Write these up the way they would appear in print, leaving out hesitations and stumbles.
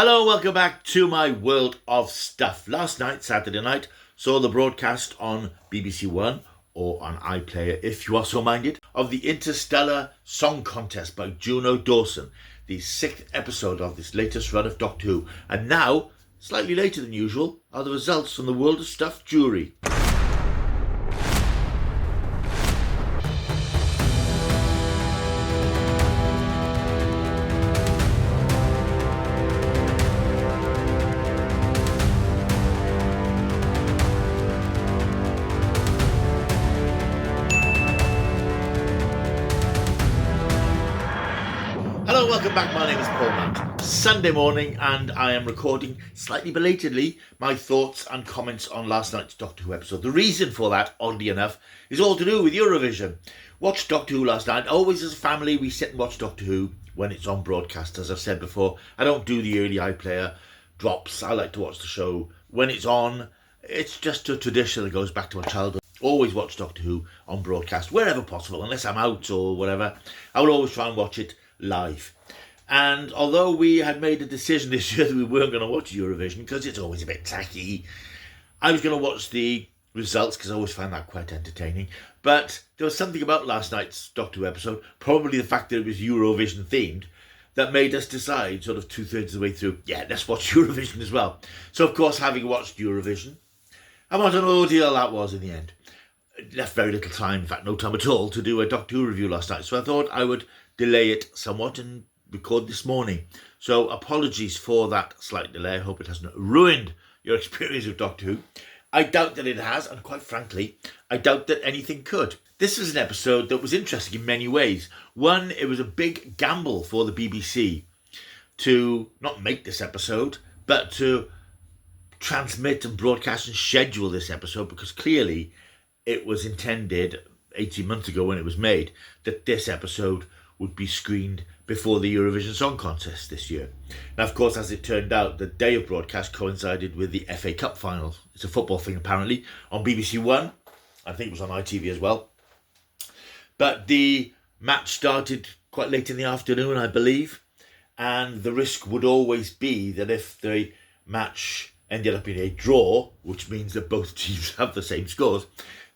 Hello, welcome back to my world of stuff. Last night, Saturday night, saw the broadcast on BBC One, or on iPlayer if you are so minded, of the Interstellar Song Contest by Juno Dawson, the 6th episode of this latest run of Doctor Who. And now, slightly later than usual, are the results from the World of Stuff jury. Hello, welcome back. My name is Paul Mount. Sunday morning, and I am recording slightly belatedly my thoughts and comments on last night's Doctor Who episode. The reason for that, oddly enough, is all to do with Eurovision. Watched Doctor Who last night. Always as a family, we sit and watch Doctor Who when it's on broadcast. As I've said before, I don't do the early iPlayer drops. I like to watch the show when it's on. It's just a tradition that goes back to my childhood. Always watch Doctor Who on broadcast wherever possible, unless I'm out or whatever. I will always try and watch it live. And although we had made a decision this year that we weren't going to watch Eurovision because it's always a bit tacky, I was going to watch the results because I always find that quite entertaining. But there was something about last night's Doctor Who episode, probably the fact that it was Eurovision themed, that made us decide sort of 2/3 of the way through, yeah, let's watch Eurovision as well. So of course, having watched Eurovision, and what an ordeal that was in the end. It left very little time, in fact no time at all, to do a Doctor Who review last night. So I thought I would delay it somewhat and record this morning. So apologies for that slight delay. I hope it hasn't ruined your experience of Doctor Who. I doubt that it has, and quite frankly, I doubt that anything could. This was an episode that was interesting in many ways. One, it was a big gamble for the BBC to not make this episode, but to transmit and broadcast and schedule this episode, because clearly it was intended 18 months ago when it was made that this episode would be screened before the Eurovision Song Contest this year. Now, of course, as it turned out, the day of broadcast coincided with the FA Cup final. It's a football thing, apparently, on BBC One. I think it was on ITV as well. But the match started quite late in the afternoon, I believe, and the risk would always be that if the match ended up in a draw, which means that both teams have the same scores,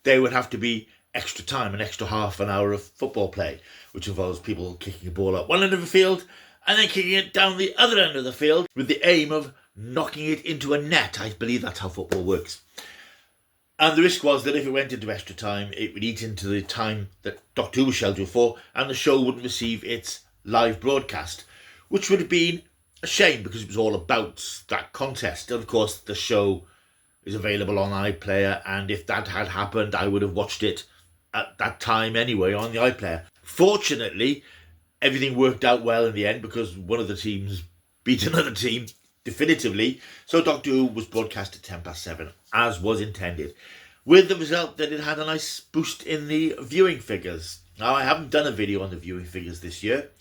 there would have to be extra time, an extra half an hour of football play, which involves people kicking a ball up one end of the field and then kicking it down the other end of the field with the aim of knocking it into a net. I believe that's how football works. And the risk was that if it went into extra time, it would eat into the time that Doctor Who was scheduled for, and the show wouldn't receive its live broadcast, which would have been a shame because it was all about that contest. And of course, the show is available on iPlayer, and if that had happened, I would have watched it at that time anyway on the iPlayer. Fortunately, everything worked out well in the end because one of the teams beat another team definitively. So Doctor Who was broadcast at 7:10, as was intended, with the result that it had a nice boost in the viewing figures. Now, I haven't done a video on the viewing figures this year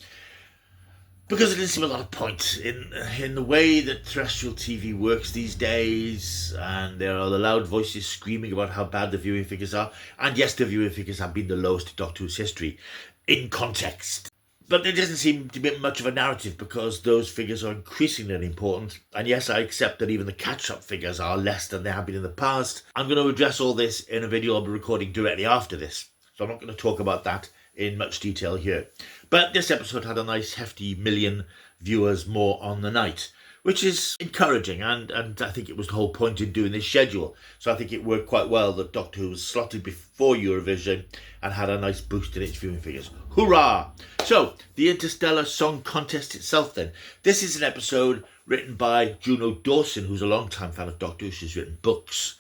because it didn't seem a lot of point in the way that terrestrial TV works these days, and there are the loud voices screaming about how bad the viewing figures are. And yes, the viewing figures have been the lowest in Doctor Who's history, in context. But there doesn't seem to be much of a narrative because those figures are increasingly unimportant. And yes, I accept that even the catch-up figures are less than they have been in the past. I'm going to address all this in a video I'll be recording directly after this, so I'm not going to talk about that in much detail here. But this episode had a nice hefty million viewers more on the night, which is encouraging, and I think it was the whole point in doing this schedule. So I think it worked quite well that Doctor Who was slotted before Eurovision and had a nice boost in its viewing figures. Hurrah! So, the Interstellar Song Contest itself then. This is an episode written by Juno Dawson, who's a long-time fan of Doctor Who. She's written books.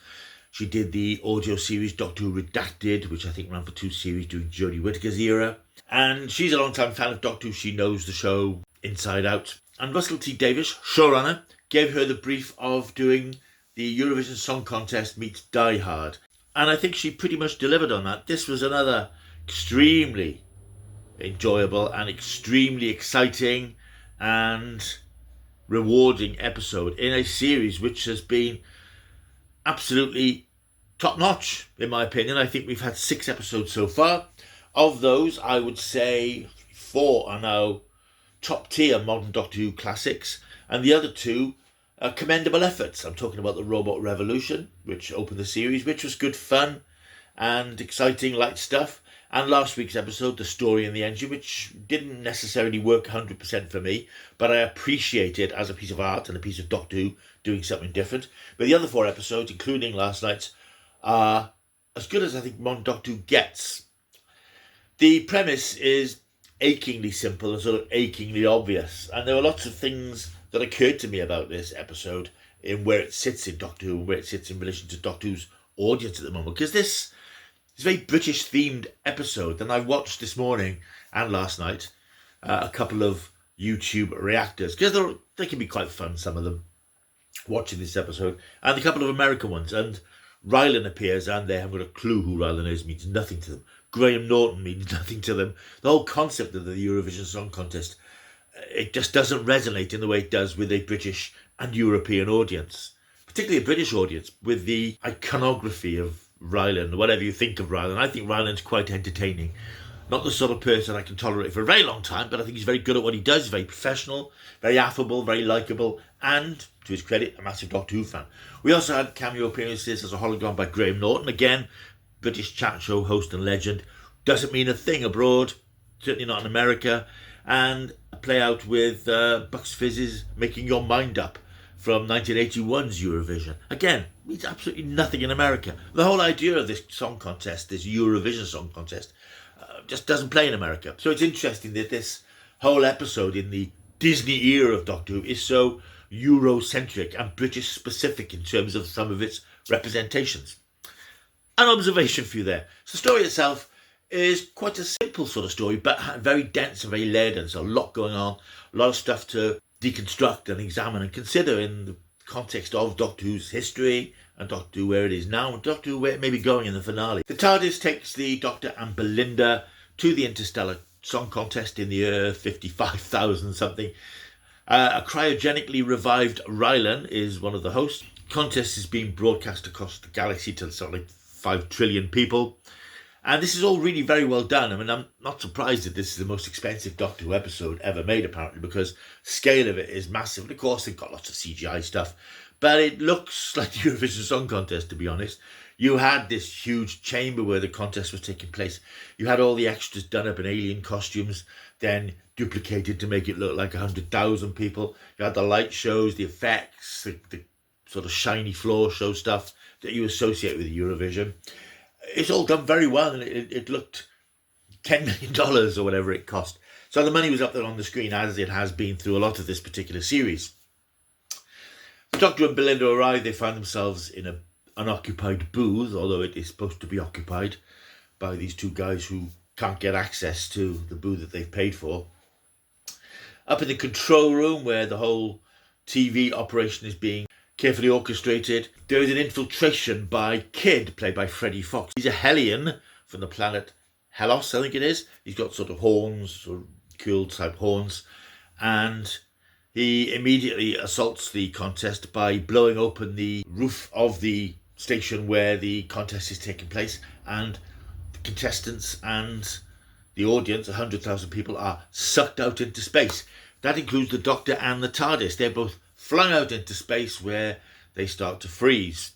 She did the audio series Doctor Who Redacted, which I think ran for 2 series during Jodie Whittaker's era. And she's a long-time fan of Doctor Who. She knows the show inside out. And Russell T Davies, showrunner, gave her the brief of doing the Eurovision Song Contest meets Die Hard. And I think she pretty much delivered on that. This was another extremely enjoyable and extremely exciting and rewarding episode in a series which has been absolutely top-notch, in my opinion. I think we've had 6 episodes so far. Of those, I would say 4 are now top-tier modern Doctor Who classics, and the other two are commendable efforts. I'm talking about the Robot Revolution, which opened the series, which was good fun and exciting, light stuff, and last week's episode, The Story in the Engine, which didn't necessarily work 100% for me, but I appreciate it as a piece of art and a piece of Doctor Who doing something different. But the other 4 episodes, including last night's, are as good as I think modern Doctor Who gets. The premise is achingly simple and sort of achingly obvious, and there were lots of things that occurred to me about this episode in where it sits in Doctor Who, where it sits in relation to Doctor Who's audience at the moment, because this is a very British themed episode, and I watched this morning and last night a couple of YouTube reactors, because they can be quite fun, some of them, watching this episode, and a couple of American ones, and Rylan appears, and they haven't got a clue who Rylan is, means nothing to them. Graham Norton means nothing to them. The whole concept of the Eurovision Song Contest, it just doesn't resonate in the way it does with a British and European audience, particularly a British audience, with the iconography of Rylan, whatever you think of Rylan. I think Rylan's quite entertaining. Not the sort of person I can tolerate for a very long time, but I think he's very good at what he does. Very professional, very affable, very likeable, and, to his credit, a massive Doctor Who fan. We also had cameo appearances as a hologram by Graham Norton. Again, British chat show host and legend. Doesn't mean a thing abroad, certainly not in America. And a play out with Bucks Fizz's Making Your Mind Up from 1981's Eurovision. Again, means absolutely nothing in America. The whole idea of this song contest, this Eurovision Song Contest, just doesn't play in America. So it's interesting that this whole episode in the Disney era of Doctor Who is so Eurocentric and British specific in terms of some of its representations. An observation for you there. So the story itself is quite a simple sort of story, but very dense and very layered, and there's a lot going on, a lot of stuff to deconstruct and examine and consider in the context of Doctor Who's history and Doctor Who where it is now and Doctor Who where it may be going in the finale. The TARDIS takes the Doctor and Belinda to the Interstellar Song Contest in the year 55,000 something. A cryogenically revived Rylan is one of the hosts. The contest is being broadcast across the galaxy to something like 5 trillion people. And this is all really very well done. I mean, I'm not surprised that this is the most expensive Doctor Who episode ever made, apparently, because the scale of it is massive. And of course, they've got lots of CGI stuff. But it looks like the Eurovision Song Contest, to be honest. You had this huge chamber where the contest was taking place. You had all the extras done up in alien costumes, then duplicated to make it look like 100,000 people. You had the light shows, the effects, the sort of shiny floor show stuff that you associate with Eurovision. It's all done very well, and it looked $10 million or whatever it cost. So the money was up there on the screen, as it has been through a lot of this particular series. The Doctor and Belinda arrive. They find themselves in an unoccupied booth, although it is supposed to be occupied by these two guys who can't get access to the booth that they've paid for. Up in the control room, where the whole TV operation is being carefully orchestrated, there is an infiltration by Kid, played by Freddie Fox. He's a Hellion from the planet Hellos, I think it is. He's got sort of horns, sort of cool type horns, and he immediately assaults the contest by blowing open the roof of the station where the contest is taking place, and the contestants and the audience, 100,000 people, are sucked out into space. That includes the Doctor and the TARDIS. They're both flung out into space where they start to freeze.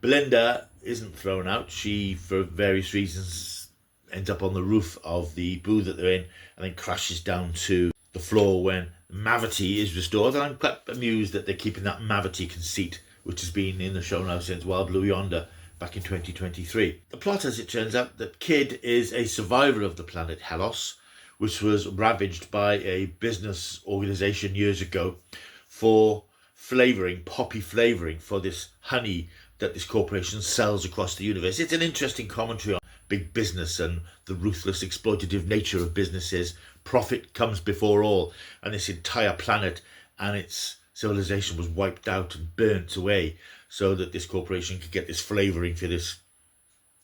Belinda isn't thrown out. She, for various reasons, ends up on the roof of the booth that they're in and then crashes down to the floor when Mavity is restored. And I'm quite amused that they're keeping that Mavity conceit, which has been in the show now since Wild Blue Yonder back in 2023. The plot, as it turns out, that Kid is a survivor of the planet Hellos, which was ravaged by a business organisation years ago for poppy flavouring for this honey that this corporation sells across the universe. It's an interesting commentary on big business and the ruthless exploitative nature of businesses. Profit comes before all, and this entire planet and its civilization was wiped out and burnt away so that this corporation could get this flavouring for this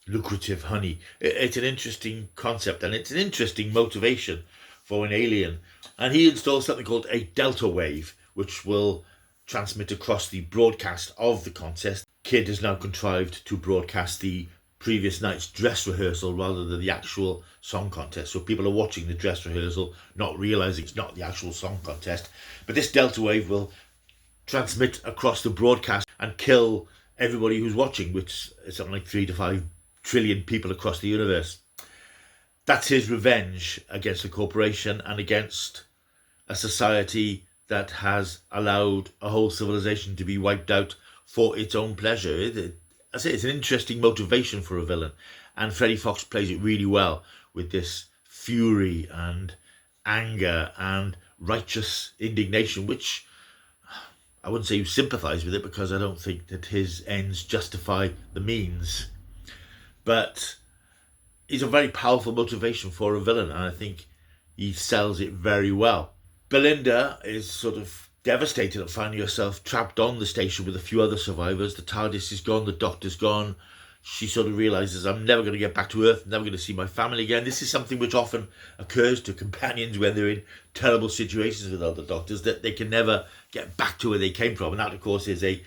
lucrative honey. It's an interesting concept, and it's an interesting motivation for an alien. And he installs something called a delta wave, which will transmit across the broadcast of the contest. Kid has now contrived to broadcast the previous night's dress rehearsal rather than the actual song contest. So people are watching the dress rehearsal, not realising it's not the actual song contest. But this delta wave will transmit across the broadcast and kill everybody who's watching, which is something like 3 to 5 trillion people across the universe. That's his revenge against the corporation and against a society that has allowed a whole civilization to be wiped out for its own pleasure. I say it's an interesting motivation for a villain, and Freddie Fox plays it really well with this fury and anger and righteous indignation, which I wouldn't say you sympathise with it, because I don't think that his ends justify the means. But it's a very powerful motivation for a villain, and I think he sells it very well. Belinda is sort of devastated at finding herself trapped on the station with a few other survivors. The TARDIS is gone, the Doctor's gone. She sort of realises, I'm never going to get back to Earth, never going to see my family again. This is something which often occurs to companions when they're in terrible situations with other Doctors, that they can never get back to where they came from. And that, of course, is a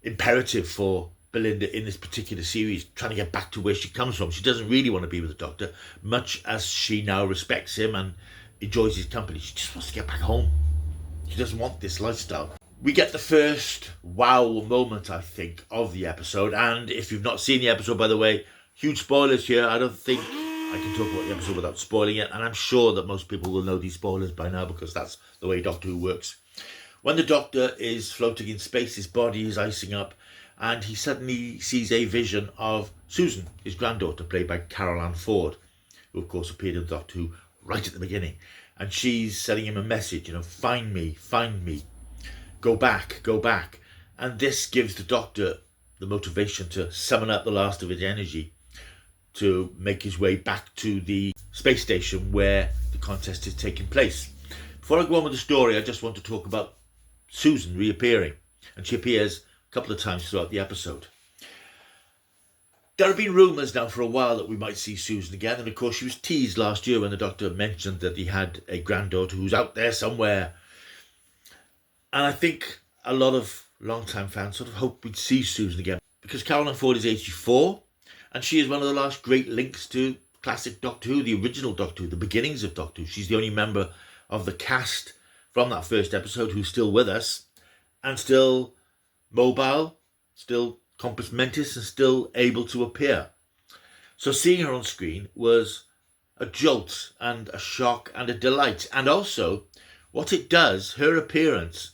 imperative for Belinda in this particular series, trying to get back to where she comes from. She doesn't really want to be with the Doctor, much as she now respects him and enjoys his company. She just wants to get back home. She doesn't want this lifestyle. We get the first wow moment, I think, of the episode. And if you've not seen the episode, by the way, huge spoilers here. I don't think I can talk about the episode without spoiling it. And I'm sure that most people will know these spoilers by now, because that's the way Doctor Who works. When the Doctor is floating in space, his body is icing up, and he suddenly sees a vision of Susan, his granddaughter, played by Carol Ann Ford, who of course appeared in Doctor Who right at the beginning. And she's sending him a message, find me, go back. And this gives the Doctor the motivation to summon up the last of his energy to make his way back to the space station where the contest is taking place. Before I go on with the story, I just want to talk about Susan reappearing. And she appears a couple of times throughout the episode. There have been rumours now for a while that we might see Susan again, and of course she was teased last year when the Doctor mentioned that he had a granddaughter who's out there somewhere. And I think a lot of long-time fans sort of hope we'd see Susan again, because Carol Ann Ford is 84, and she is one of the last great links to classic Doctor Who, the original Doctor Who, the beginnings of Doctor Who. She's the only member of the cast from that first episode who's still with us, and still mobile, still compos mentis, and still able to appear. So seeing her on screen was a jolt and a shock and a delight. And also, what it does, her appearance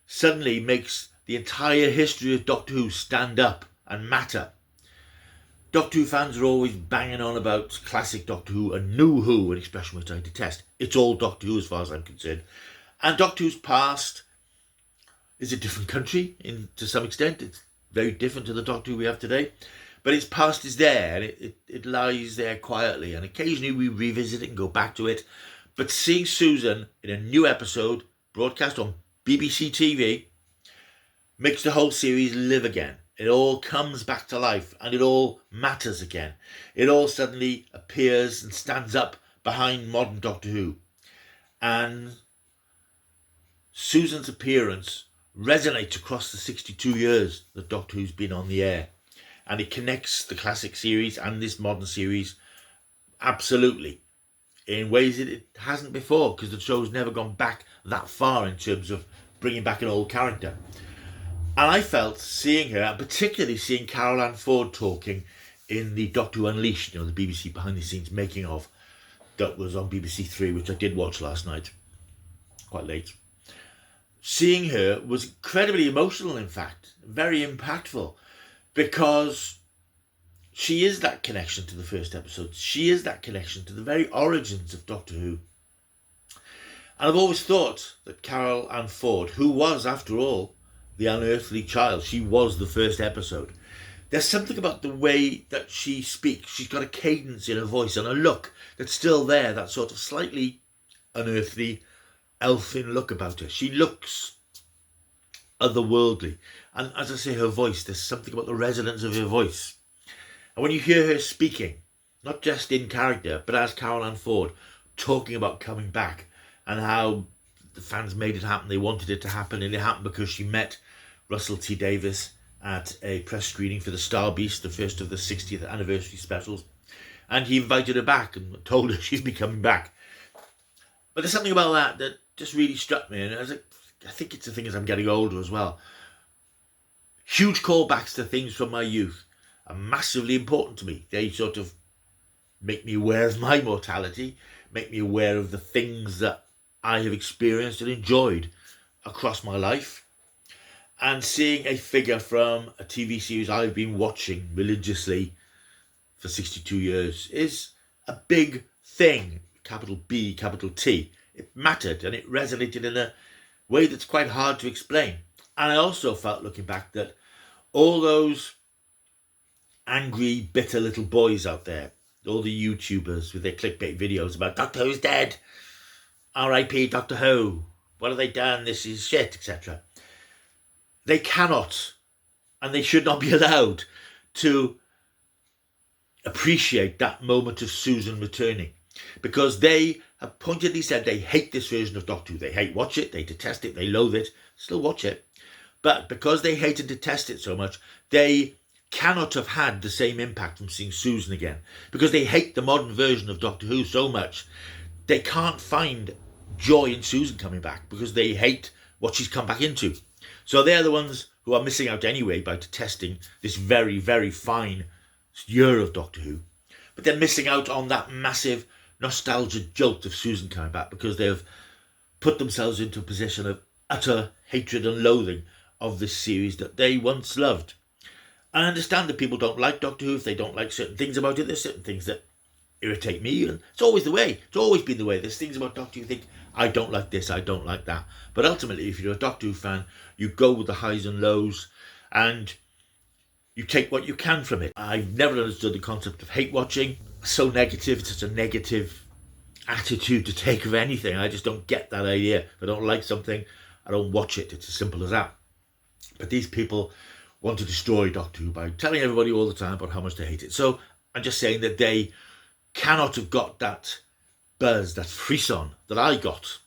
suddenly makes the entire history of Doctor Who stand up and matter. Doctor Who fans are always banging on about classic Doctor Who and new Who, an expression which I detest. It's all Doctor Who as far as I'm concerned. And Doctor Who's past is a different country to some extent. It's very different to the Doctor Who we have today. But its past is there, and it lies there quietly. And occasionally we revisit it and go back to it. But seeing Susan in a new episode broadcast on BBC TV makes the whole series live again. It all comes back to life, and it all matters again. It all suddenly appears and stands up behind modern Doctor Who. And Susan's appearance resonates across the 62 years that Doctor Who's been on the air. And it connects the classic series and this modern series absolutely in ways that it hasn't before, because the show's never gone back that far in terms of bringing back an old character. And I felt seeing her, and particularly seeing Carol Ann Ford talking in the Doctor Who Unleashed, the BBC behind the scenes making of, that was on BBC Three, which I did watch last night, quite late. Seeing her was incredibly emotional, in fact, very impactful, because she is that connection to the first episode. She is that connection to the very origins of Doctor Who. And I've always thought that Carol Ann Ford, who was, after all, the unearthly child, she was the first episode. There's something about the way that she speaks. She's got a cadence in her voice and a look that's still there, that sort of slightly unearthly, elfin look about her. She looks otherworldly. And as I say, her voice, there's something about the resonance of her voice. And when you hear her speaking, not just in character, but as Carol Ann Ford, talking about coming back and how the fans made it happen, they wanted it to happen, and it happened because she met Russell T Davies at a press screening for the Star Beast, the first of the 60th anniversary specials, and he invited her back and told her she'd be coming back. But there's something about that just really struck me, and I was like, I think it's the thing as I'm getting older as well. Huge callbacks to things from my youth are massively important to me. They sort of make me aware of my mortality, make me aware of the things that I have experienced and enjoyed across my life. And seeing a figure from a TV series I've been watching religiously for 62 years is a big thing, capital B, capital T. It mattered and it resonated in a way that's quite hard to explain. And I also felt, looking back, that all those angry, bitter little boys out there, all the YouTubers with their clickbait videos about Doctor Who's dead, R.I.P. Doctor Who, what have they done, this is shit, etc. They cannot, and they should not be allowed to appreciate that moment of Susan returning, because they have pointedly said they hate this version of Doctor Who. They hate watch it, they detest it, they loathe it, still watch it. But because they hate and detest it so much, they cannot have had the same impact from seeing Susan again. Because they hate the modern version of Doctor Who so much, they can't find joy in Susan coming back because they hate what she's come back into. So they're the ones who are missing out anyway by detesting this very, very fine year of Doctor Who. But they're missing out on that massive nostalgia jolt of Susan coming back because they've put themselves into a position of utter hatred and loathing of this series that they once loved. And I understand that people don't like Doctor Who if they don't like certain things about it. There's certain things that irritate me, and it's always the way. It's always been the way. There's things about Doctor Who you think, I don't like this, I don't like that. But ultimately, if you're a Doctor Who fan, you go with the highs and lows, and you take what you can from it. I've never understood the concept of hate watching. So negative, it's such a negative attitude to take of anything. I just don't get that idea. If I don't like something, I don't watch it. It's as simple as that. But these people want to destroy Doctor Who by telling everybody all the time about how much they hate it. So I'm just saying that they cannot have got that buzz, that frisson that I got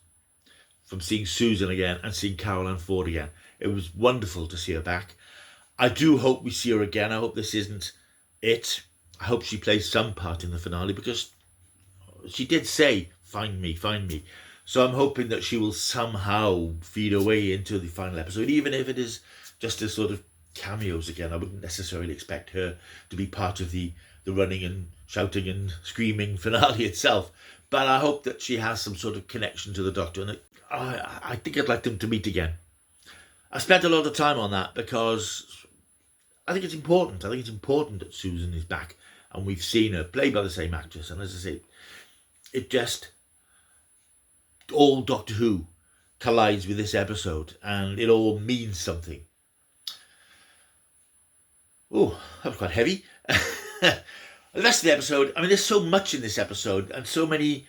from seeing Susan again and seeing Carol Ann Ford again. It was wonderful to see her back. I do hope we see her again. I hope this isn't it. I hope she plays some part in the finale, because she did say, find me, find me. So I'm hoping that she will somehow feed her way into the final episode, even if it is just as sort of cameos again. I wouldn't necessarily expect her to be part of the running and shouting and screaming finale itself. But I hope that she has some sort of connection to the Doctor, and I think I'd like them to meet again. I spent a lot of time on that because I think it's important. I think it's important that Susan is back and we've seen her played by the same actress. And as I say, it just, all Doctor Who collides with this episode and it all means something. Oh, that was quite heavy. The rest of the episode, I mean, there's so much in this episode and so many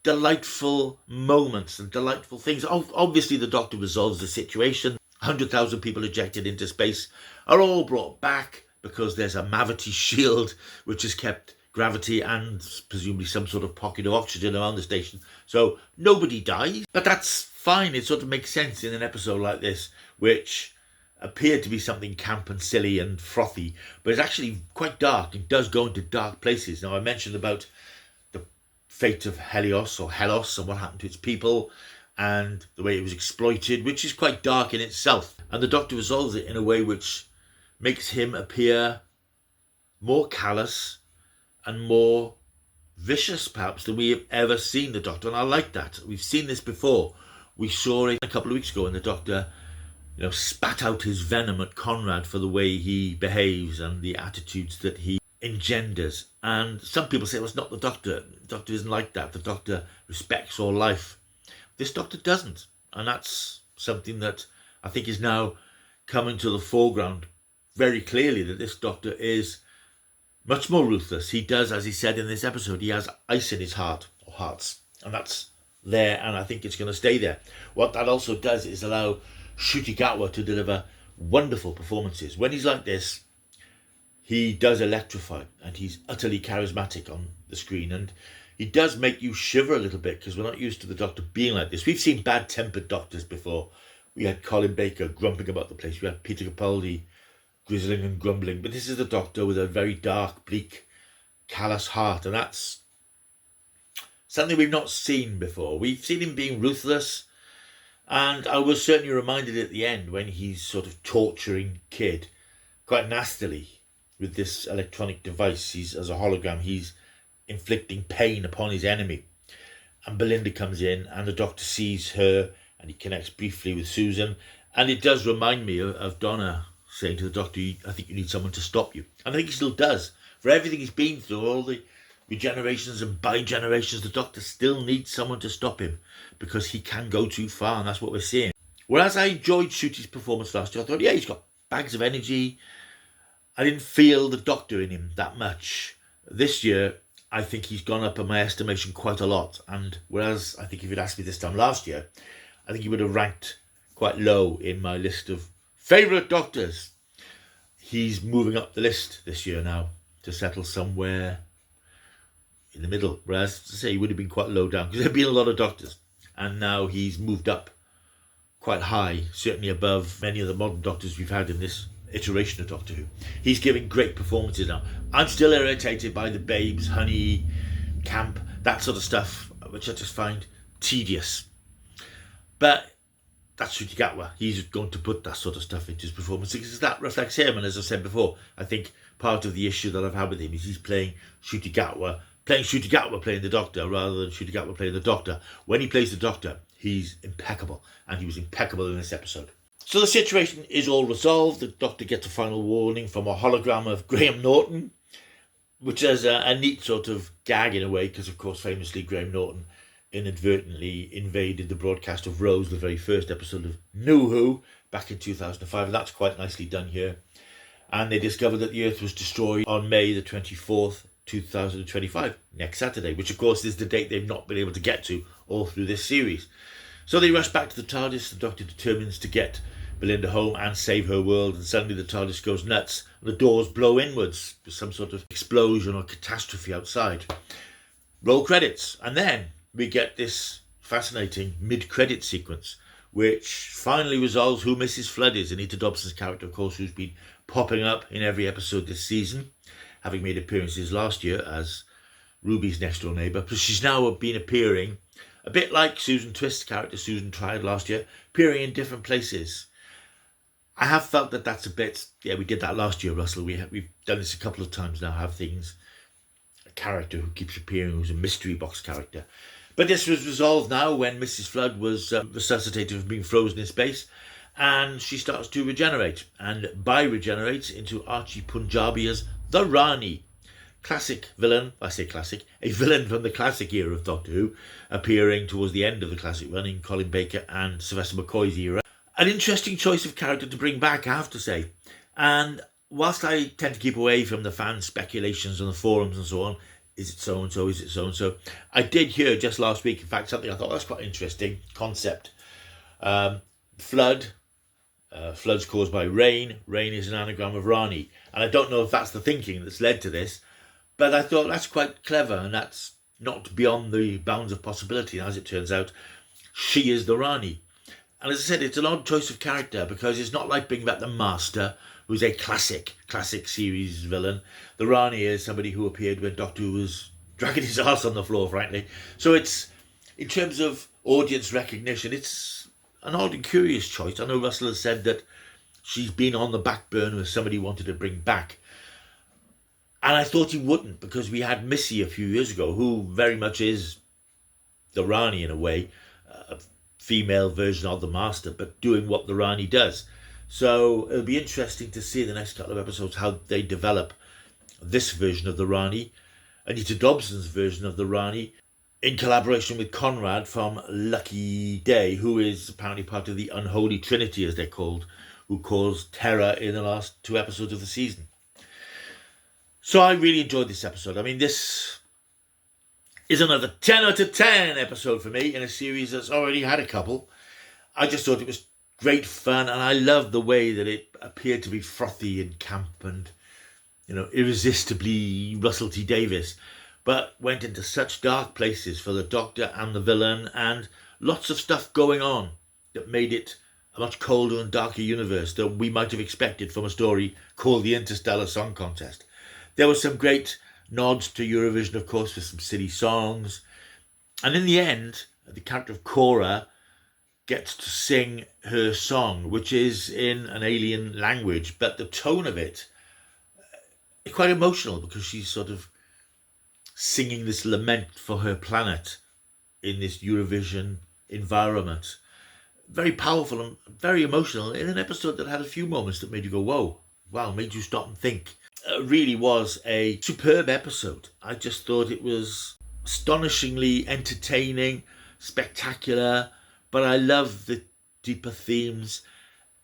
delightful moments and delightful things. Obviously, the Doctor resolves the situation. 100,000 people ejected into space are all brought back because there's a Mavity shield which has kept gravity and presumably some sort of pocket of oxygen around the station. So nobody dies, but that's fine. It sort of makes sense in an episode like this, which appeared to be something camp and silly and frothy, but it's actually quite dark. It does go into dark places. Now, I mentioned about the fate of Helios or Helos and what happened to its people and the way it was exploited, which is quite dark in itself. And the Doctor resolves it in a way which makes him appear more callous and more vicious, perhaps, than we have ever seen the Doctor. And I like that. We've seen this before. We saw it a couple of weeks ago when the Doctor, spat out his venom at Conrad for the way he behaves and the attitudes that he engenders. And some people say, well, it's not the Doctor. The Doctor isn't like that. The Doctor respects all life. This Doctor doesn't. And that's something that I think is now coming to the foreground very clearly, that this Doctor is much more ruthless. He does, as he said in this episode, he has ice in his heart, or hearts. And that's there, and I think it's going to stay there. What that also does is allow Ncuti Gatwa to deliver wonderful performances. When he's like this, he does electrify, and he's utterly charismatic on the screen, and he does make you shiver a little bit, because we're not used to the Doctor being like this. We've seen bad-tempered Doctors before. We had Colin Baker grumping about the place. We had Peter Capaldi grizzling and grumbling. But this is the Doctor with a very dark, bleak, callous heart, and that's something we've not seen before. We've seen him being ruthless, And I was certainly reminded at the end when he's sort of torturing Kid quite nastily with this electronic device. He's, as a hologram, he's inflicting pain upon his enemy. And Belinda comes in, and the Doctor sees her, and he connects briefly with Susan. And it does remind me of Donna saying to the Doctor, I think you need someone to stop you. And I think he still does. For everything he's been through, all the regenerations and bi-generations, the Doctor still needs someone to stop him because he can go too far, and that's what we're seeing. Whereas I enjoyed Ncuti's performance last year, I thought, yeah, he's got bags of energy. I didn't feel the Doctor in him that much. This year, I think he's gone up in my estimation quite a lot. And whereas I think if you'd asked me this time last year, I think he would have ranked quite low in my list of favourite Doctors. He's moving up the list this year now to settle somewhere in the middle. Whereas, as I say, he would have been quite low down because there have been a lot of Doctors. And now he's moved up quite high, certainly above many of the modern Doctors we've had in this iteration of Doctor Who. He's giving great performances now. I'm still irritated by the babes, honey, camp, that sort of stuff, which I just find tedious. But that's Ncuti Gatwa. He's going to put that sort of stuff into his performance because that reflects him. And as I said before, I think part of the issue that I've had with him is he's playing Ncuti Gatwa playing the Doctor rather than Ncuti Gatwa playing the Doctor. When he plays the Doctor, he's impeccable, and he was impeccable in this episode. So the situation is all resolved. The Doctor gets a final warning from a hologram of Graham Norton, which is a neat sort of gag in a way, because of course famously Graham Norton inadvertently invaded the broadcast of Rose, the very first episode of New Who, back in 2005, and that's quite nicely done here. And they discovered that the Earth was destroyed on May the 24th, 2025, next Saturday, which of course is the date they've not been able to get to all through this series. So they rush back to the TARDIS. The Doctor determines to get Belinda home and save her world, and suddenly the TARDIS goes nuts and the doors blow inwards with some sort of explosion or catastrophe outside. Roll credits, and then we get this fascinating mid-credit sequence which finally resolves who Mrs. Flood is. Anita Dobson's character, of course, who's been popping up in every episode this season, having made appearances last year as Ruby's next-door neighbour. But she's now been appearing, a bit like Susan Twist's character, Susan tried last year, appearing in different places. I have felt that that's a bit, yeah, we did that last year, Russell. We've done this a couple of times now, have things, a character who keeps appearing, who's a mystery box character. But this was resolved now when Mrs. Flood was resuscitated from being frozen in space, and she starts to regenerate, and regenerates into Archie Punjabi as the Rani. Classic villain, I say classic, a villain from the classic era of Doctor Who, appearing towards the end of the classic run in Colin Baker and Sylvester McCoy's era. An interesting choice of character to bring back, I have to say. And whilst I tend to keep away from the fan speculations on the forums and so on, is it so-and-so, is it so-and-so, I did hear just last week, in fact, something I thought that's quite interesting concept. Flood's caused by rain. Rain is an anagram of Rani. And I don't know if that's the thinking that's led to this, but I thought that's quite clever, and that's not beyond the bounds of possibility. And as it turns out, she is the Rani. And as I said, it's an odd choice of character because it's not like bringing back the Master, who's a classic series villain. The Rani is somebody who appeared when Doctor Who was dragging his ass on the floor, frankly. So it's, in terms of audience recognition, it's an odd and curious choice. I know Russell has said that she's been on the back burner as somebody wanted to bring back. And I thought he wouldn't, because we had Missy a few years ago, who very much is the Rani in a way, a female version of the Master, but doing what the Rani does. So it'll be interesting to see the next couple of episodes how they develop this version of the Rani, Anita Dobson's version of the Rani, in collaboration with Conrad from Lucky Day, who is apparently part of the Unholy Trinity, as they're called, who caused terror in the last 2 episodes of the season. So I really enjoyed this episode. I mean, this is another 10 out of 10 episode for me in a series that's already had a couple. I just thought it was great fun, and I loved the way that it appeared to be frothy and camp and, irresistibly Russell T Davies, but went into such dark places for the Doctor and the villain, and lots of stuff going on that made it a much colder and darker universe than we might have expected from a story called the Interstellar Song Contest. There were some great nods to Eurovision, of course, with some silly songs. And in the end, the character of Cora gets to sing her song, which is in an alien language, but the tone of it is quite emotional because she's sort of singing this lament for her planet in this Eurovision environment. Very powerful and very emotional in an episode that had a few moments that made you go, whoa, wow, made you stop and think. It really was a superb episode. I just thought it was astonishingly entertaining, spectacular, but I love the deeper themes.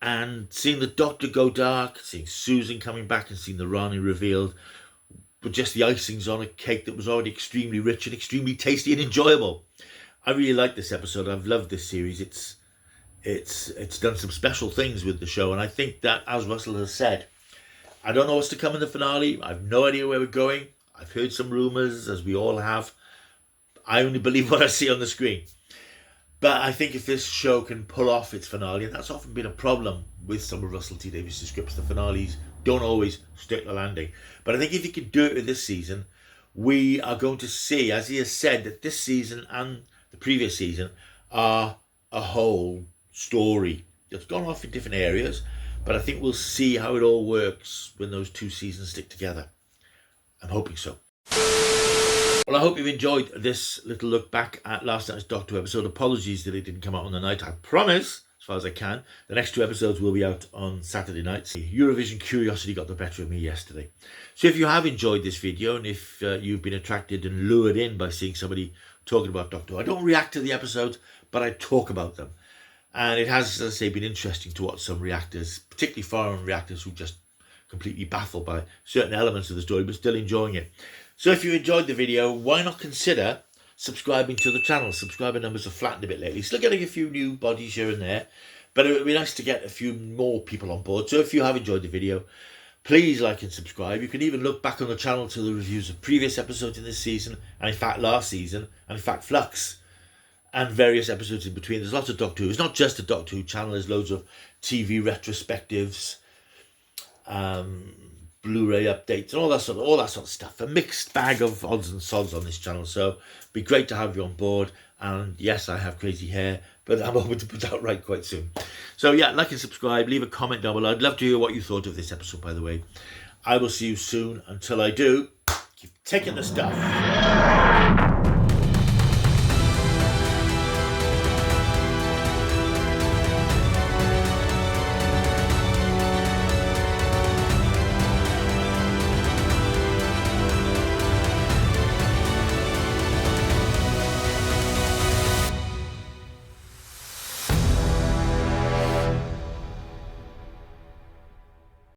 And seeing the Doctor go dark, seeing Susan coming back and seeing the Rani revealed were just the icings on a cake that was already extremely rich and extremely tasty and enjoyable. I really like this episode. I've loved this series. It's done some special things with the show, and I think that, as Russell has said, I don't know what's to come in the finale. I have no idea where we're going. I've heard some rumours, as we all have. I only believe what I see on the screen. But I think if this show can pull off its finale, and that's often been a problem with some of Russell T Davies' scripts, the finales don't always stick the landing. But I think if he can do it with this season, we are going to see, as he has said, that this season and the previous season are a whole story. It's gone off in different areas, but I think we'll see how it all works when those two seasons stick together. I'm hoping so. Well, I hope you've enjoyed this little look back at last night's Doctor episode. Apologies that it didn't come out on the night. I promise, as far as I can, the next two episodes will be out on Saturday nights. Eurovision curiosity got the better of me yesterday. So if you have enjoyed this video, and if you've been attracted and lured in by seeing somebody talking about Doctor Who, I don't react to the episodes, but I talk about them. And it has, as I say, been interesting to watch some reactors, particularly foreign reactors who just completely baffled by certain elements of the story, but still enjoying it. So if you enjoyed the video, why not consider subscribing to the channel? Subscriber numbers have flattened a bit lately. Still getting a few new bodies here and there, but it would be nice to get a few more people on board. So if you have enjoyed the video, please like and subscribe. You can even look back on the channel to the reviews of previous episodes in this season, and in fact last season, and in fact Flux, and various episodes in between. There's lots of Doctor Who. It's not just a Doctor Who channel. There's loads of TV retrospectives, Blu-ray updates, and all that sort of stuff. A mixed bag of odds and sods on this channel. So it'd be great to have you on board. And yes, I have crazy hair, but I'm hoping to put that right quite soon. So yeah, like and subscribe. Leave a comment down below. I'd love to hear what you thought of this episode, by the way. I will see you soon. Until I do, keep taking the stuff.